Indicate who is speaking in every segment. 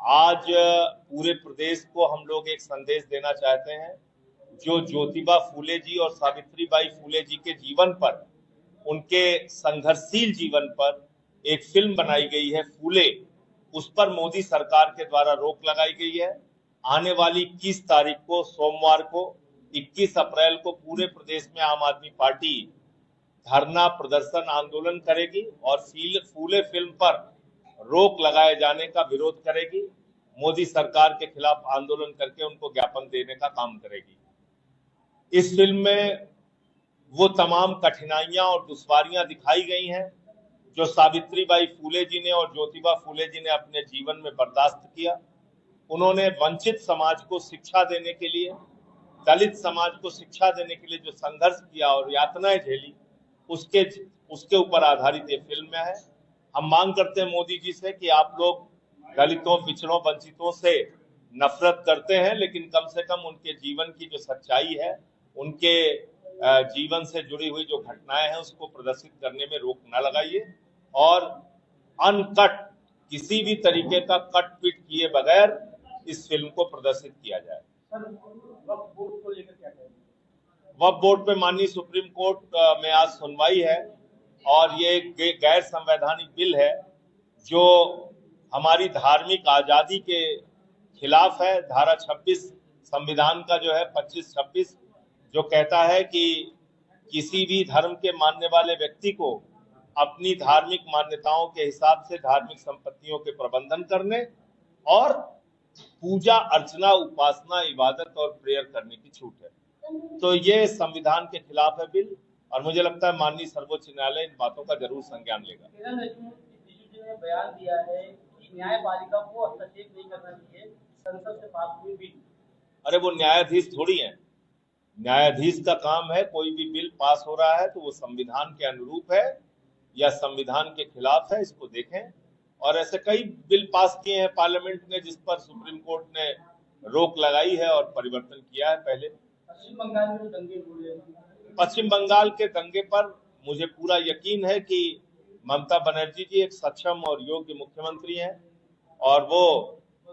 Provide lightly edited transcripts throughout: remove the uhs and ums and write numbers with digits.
Speaker 1: आज पूरे प्रदेश को हम लोग एक संदेश देना चाहते हैं। जो ज्योतिबा फूले जी और सावित्रीबाई फूले जी के जीवन पर, उनके संघर्षशील जीवन पर एक फिल्म बनाई गई है फूले। उस पर मोदी सरकार के द्वारा रोक लगाई गई है। आने वाली 21 तारीख को, सोमवार को 21 अप्रैल को पूरे प्रदेश में आम आदमी पार्टी धरना प्रदर्शन आंदोलन करेगी और फूले फिल्म पर रोक लगाए जाने का विरोध करेगी। मोदी सरकार के खिलाफ आंदोलन करके उनको ज्ञापन देने का काम करेगी। इस फिल्म में वो तमाम कठिनाइयां और दुश्वारियां दिखाई गई हैं जो सावित्रीबाई फूले जी ने और ज्योतिबा फूले जी ने अपने जीवन में बर्दाश्त किया। उन्होंने वंचित समाज को शिक्षा देने के लिए, दलित समाज को शिक्षा देने के लिए जो संघर्ष किया और यातनाएं झेली, उसके ऊपर आधारित ये फिल्म है। हम मांग करते हैं मोदी जी से कि आप लोग दलितों, पिछड़ों, वंचितों से नफरत करते हैं, लेकिन कम से कम उनके जीवन की जो सच्चाई है, उनके जीवन से जुड़ी हुई जो घटनाएं हैं, उसको प्रदर्शित करने में रोक न लगाइए और अनकट, किसी भी तरीके का कट पीट किए बगैर इस फिल्म को प्रदर्शित किया जाए। वक्फ बोर्ड पे माननीय सुप्रीम कोर्ट में आज सुनवाई है और ये एक गैर संवैधानिक बिल है जो हमारी धार्मिक आजादी के खिलाफ है। धारा 26 संविधान का जो है 25-26 जो कहता है कि किसी भी धर्म के मानने वाले व्यक्ति को अपनी धार्मिक मान्यताओं के हिसाब से धार्मिक संपत्तियों के प्रबंधन करने और पूजा अर्चना, उपासना, इबादत और प्रेयर करने की छूट है। तो ये संविधान के खिलाफ है बिल और मुझे लगता है माननीय सर्वोच्च न्यायालय इन बातों का जरूर संज्ञान लेगा।
Speaker 2: ने बयान दिया है कि न्यायपालिका को हस्तक्षेप नहीं करना चाहिए संसद से पास हुई बिल।
Speaker 1: अरे वो न्यायाधीश थोड़ी है। न्यायाधीश का काम है, कोई भी बिल पास हो रहा है तो वो संविधान के अनुरूप है या संविधान के खिलाफ है, इसको देखें। और ऐसे कई बिल पास किए हैं पार्लियामेंट ने जिस पर सुप्रीम कोर्ट ने रोक लगाई है और परिवर्तन किया है। पहले
Speaker 2: पश्चिम बंगाल में जो दंगे हुए,
Speaker 1: पश्चिम बंगाल के दंगे पर मुझे पूरा यकीन है कि ममता बनर्जी जी एक सक्षम और योग्य मुख्यमंत्री हैं और वो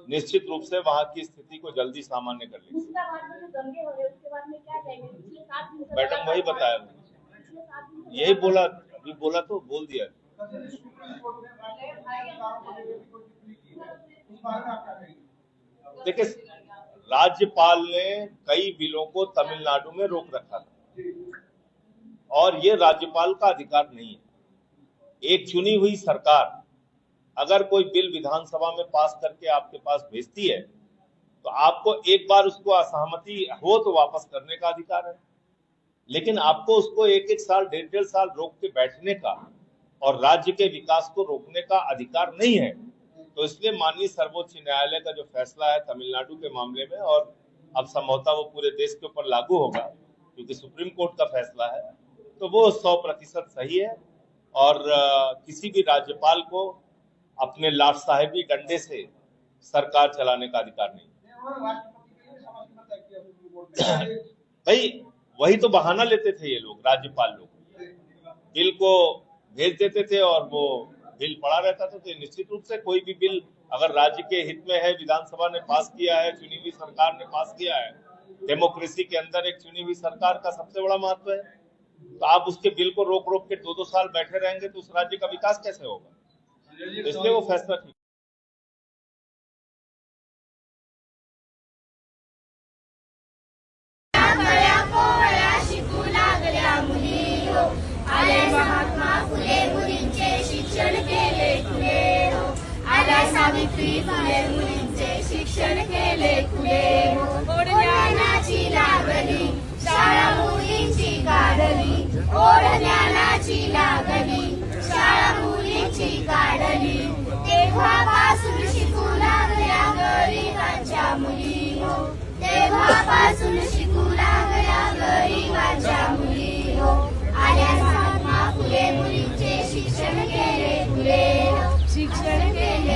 Speaker 1: निश्चित रूप से वहां की स्थिति को जल्दी सामान्य कर लेंगे।
Speaker 3: मुर्शिदाबाद में जो दंगे हो रहे उसके बारे में क्या कहेंगे? पिछले 7 दिन से
Speaker 1: मैडम वही बताया,
Speaker 3: पिछले 7 दिन से
Speaker 1: यही बोला, अभी बोला तो बोल दिया। देखिए, राज्यपाल ने कई बिलों को तमिलनाडु में रोक रखा था और ये राज्यपाल का अधिकार नहीं है। एक चुनी हुई सरकार अगर कोई बिल विधानसभा में पास करके आपके पास भेजती है तो आपको एक बार उसको असहमति हो तो वापस करने का अधिकार है, लेकिन आपको उसको एक साल 1.5 साल रोक के बैठने का और राज्य के विकास को रोकने का अधिकार नहीं है। तो इसलिए माननीय सर्वोच्च न्यायालय का जो फैसला है तमिलनाडु के मामले में, और अब संभवतः वो पूरे देश के ऊपर लागू होगा क्योंकि सुप्रीम कोर्ट का फैसला है, तो वो 100% सही है और किसी भी राज्यपाल को अपने लाट साहेबी डंडे से सरकार चलाने का अधिकार नहीं। भाई वही तो बहाना लेते थे ये लोग, राज्यपाल लोग बिल को भेज देते थे और वो बिल पड़ा रहता था। तो निश्चित रूप से कोई भी बिल अगर राज्य के हित में है, विधानसभा ने पास किया है, चुनी हुई सरकार ने पास किया है, डेमोक्रेसी के अंदर एक चुनी हुई सरकार का सबसे बड़ा महत्व है, तो आप उसके बिल को रोक रोक के 2-2 साल बैठे रहेंगे तो उस राज्य का विकास कैसे होगा? तो इसलिए वो फैसला ठीक।
Speaker 4: महात्मा फुले मुलींचे शिक्षण केले खुले हो, आल्या सावित्री फुले मुलींचे शिक्षण केले खुले हो, ओढ ज्ञानाची लागली शाळा मुलींची काढली, ओढ ज्ञानाची लागली शाळा मुलींची काढली, तेव्हापासून शिकू लागल्या गरिबांच्या मुली हो, तेव्हापासून शिकू लागल्या गरिबांच्या मुली हो, आल्या फुले मुलींचे शिक्षण केले खुले हो, शिक्षण केले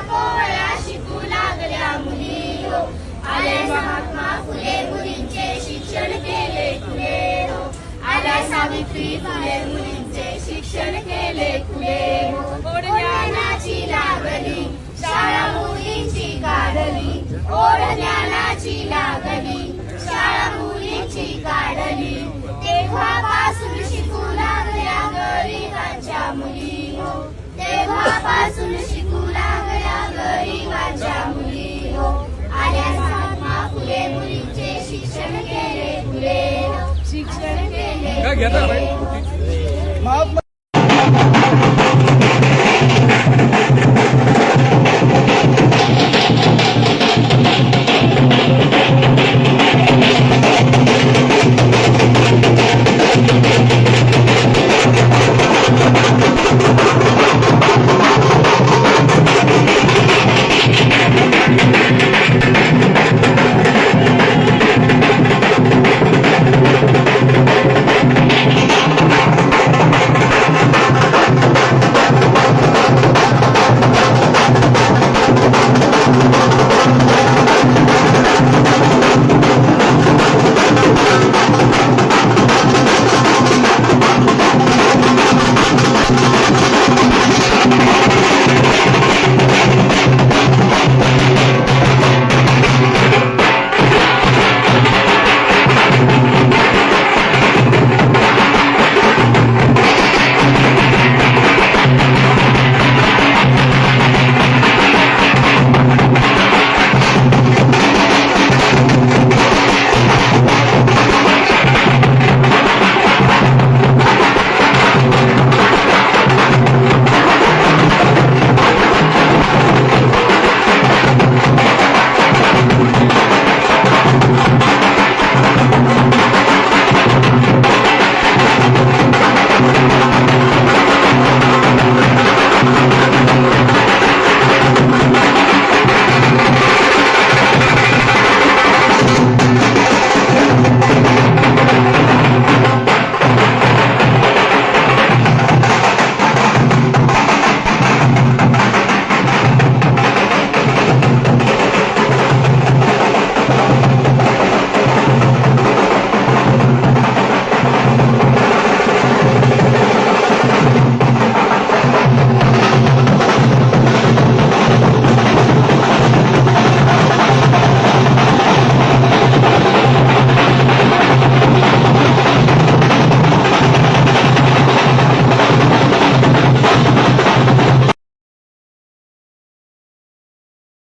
Speaker 4: कोवळ्या शिकू लागल्या मुली हो, आल्या महात्मा फुले मुलींचे शिक्षण केले खुले हो, आल्या सावित्री फुले मुलींचे शिक्षण केले खुले हो, ओढ ज्ञानाची लागली शाळा मुलींची काढली, ओढ ज्ञानाची लागली शाळा मुलींची काढली, तेव्हापासून शिकू लागल्या गरिबांच्या मुली हो, तेव्हापासून शिकू लागल्या गरिबांच्या मुली हो, आल्या महात्मा फुले मुलींचे शिक्षण केले खुले हो, शिक्षण केले